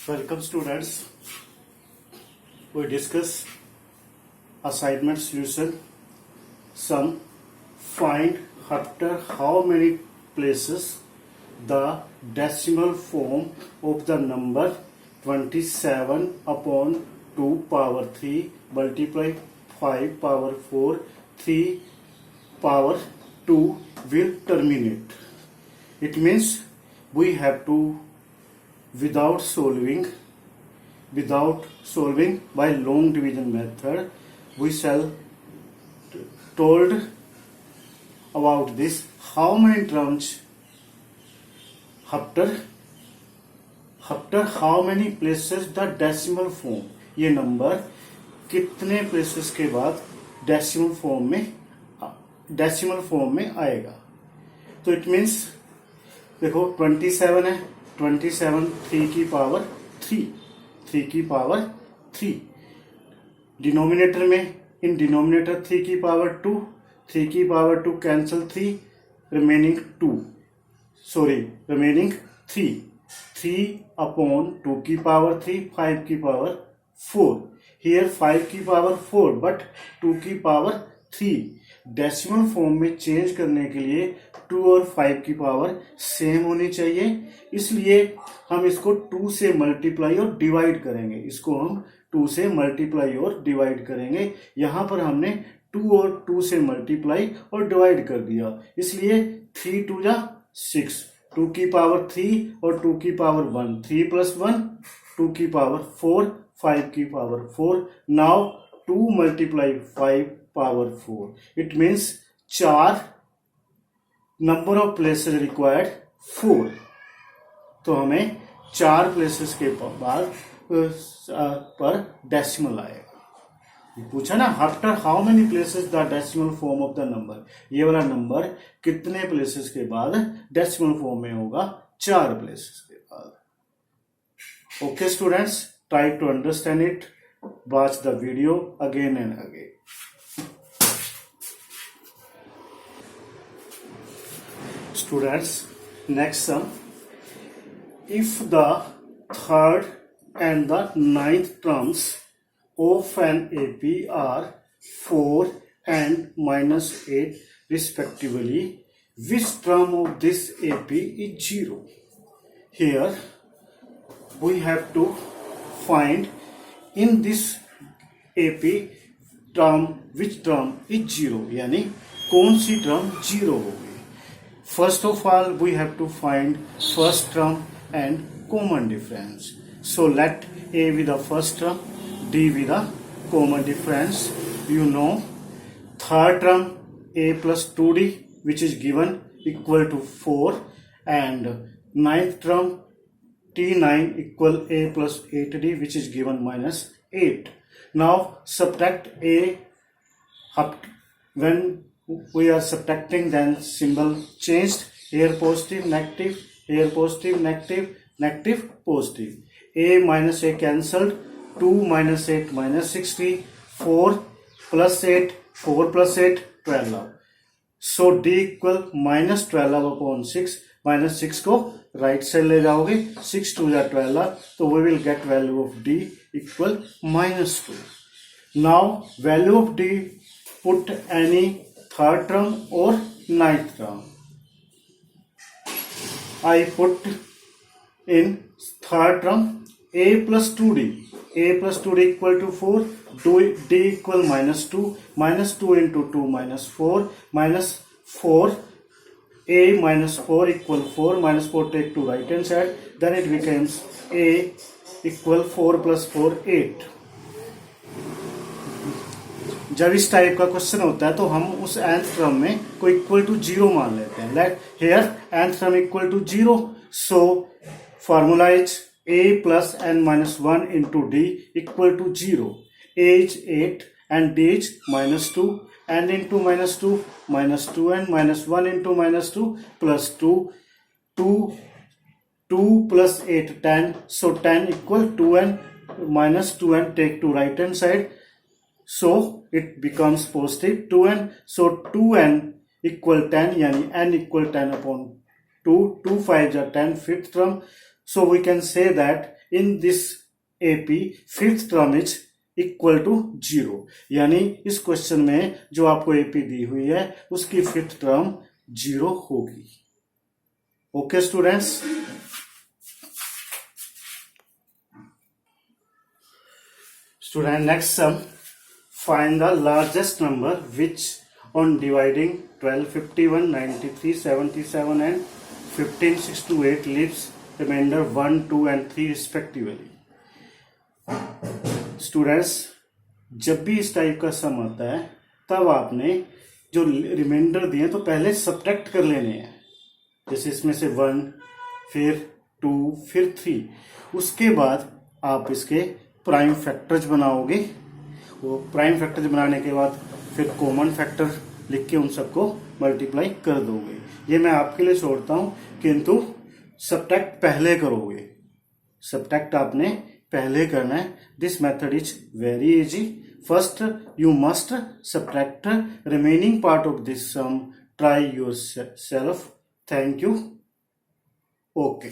Welcome students. We discuss assignment solution. Sum. Find after how many places the decimal form of the number 27 upon 2 power 3 multiply 5 power 4 3 power 2 will terminate. It means we have to without solving by long division method, we shall told about this how many terms after how many places the decimal form, ये number कितने places के बाद decimal form में आएगा. तो it means देखो 27 है, 27 3 की पावर 3 डिनोमिनेटर में, इन डिनोमिनेटर 3 की पावर 2 कैंसल 3 रिमेनिंग 3 अपॉन 2 की पावर 3 5 की पावर 4 हियर 5 की पावर 4 बट 2 की पावर 3. डेसिमल फॉर्म में चेंज करने के लिए 2 और 5 की पावर सेम होनी चाहिए, इसलिए हम इसको 2 से मल्टीप्लाई और डिवाइड करेंगे. यहां पर हमने 2 और 2 से मल्टीप्लाई और डिवाइड कर दिया, इसलिए 3 2 जा 6, 2 की पावर 3 और 2 की पावर 1, 3 प्लस 1 2 की पावर 4 5 की power 4. Now 2 multiply 5 power 4. It means 4 number of places required 4. तो हमें 4 प्लेसेस के बाद पर डेसिमल आएगा. पूछा ना after how many places the decimal form of the number, ये वाला नंबर कितने प्लेसेस के बाद डेसिमल फॉर्म में होगा, 4 प्लेसेस के बाद. Okay students, try to understand it, watch the video again and again. Students, next sum. If the third and the ninth terms of an AP are 4 and -8 respectively, which term of this AP is 0? Here we have to find in this AP term which term is 0, यानी कौन सी term 0 होगी. First of all, we have to find first term and common difference. So let A be the first term, D be the common difference. You know, third term A plus 2D, which is given equal to 4, and ninth term T9 equal A plus 8D, which is given -8. Now subtract A. When we are subtracting, then symbol changed, here positive negative, here positive negative, negative positive. A minus A cancelled, 2 minus 8 minus 60, 4 plus 8 12. So D equal -12 upon 6, -6 को right side ले जाओगे, 6 2 या 12, तो we will get value of D equal -2. Now value of D, put any third term or ninth term. I put in third term A plus 2D. A plus 2D equal to 4. D equal -2. -2 into 2 -4. -4. A minus 4 equal 4. -4 take to right hand side. Then it becomes A equal 4 plus 4 8. जब इस type का question होता है तो हम उस nth term में को इक्वल टू 0 मान लेते हैं. Like here nth term equal to 0, so formula is A plus n minus 1 into D equal to 0. A is 8 and D is -2. N into -2 -2n minus 1 into -2 plus 2. 2 plus 8 10. So 10 equal 2n minus 2n take to right hand side. So it becomes positive 2n. So 2n equal 10, yani n equal 10 upon 2. 2 5 are 10, fifth term. So we can say that in this AP fifth term is equal to 0, यानी इस question में जो आपको AP दी हुई है उसकी fifth term 0 होगी। Okay students, student next sum, find the largest number which on dividing 12, 51, 93, 77 and 15, 6 to 8 leaves remainder 1, 2 and 3 respectively। Students, जब भी इस टाइप का सम आता है तब आपने जो रिमाइंडर दिए तो पहले सब्ट्रैक्ट कर लेने हैं। जैसे इसमें से 1, फिर 2, फिर 3, उसके बाद आप इसके प्राइम फैक्टर्स बनाओगे। वो प्राइम फैक्टर्स बनाने के बाद फिर कॉमन फैक्टर लिख के उन सबको मल्टीप्लाई कर दोगे। ये मैं आपके लिए छोड़ता हूं, किंतु सब्ट्रैक्ट पहले करोगे। सब्ट्रैक्ट आपने पहले करना है। This method is very easy. First you must subtract remaining part of this sum. Try yourself. Thank you. Okay.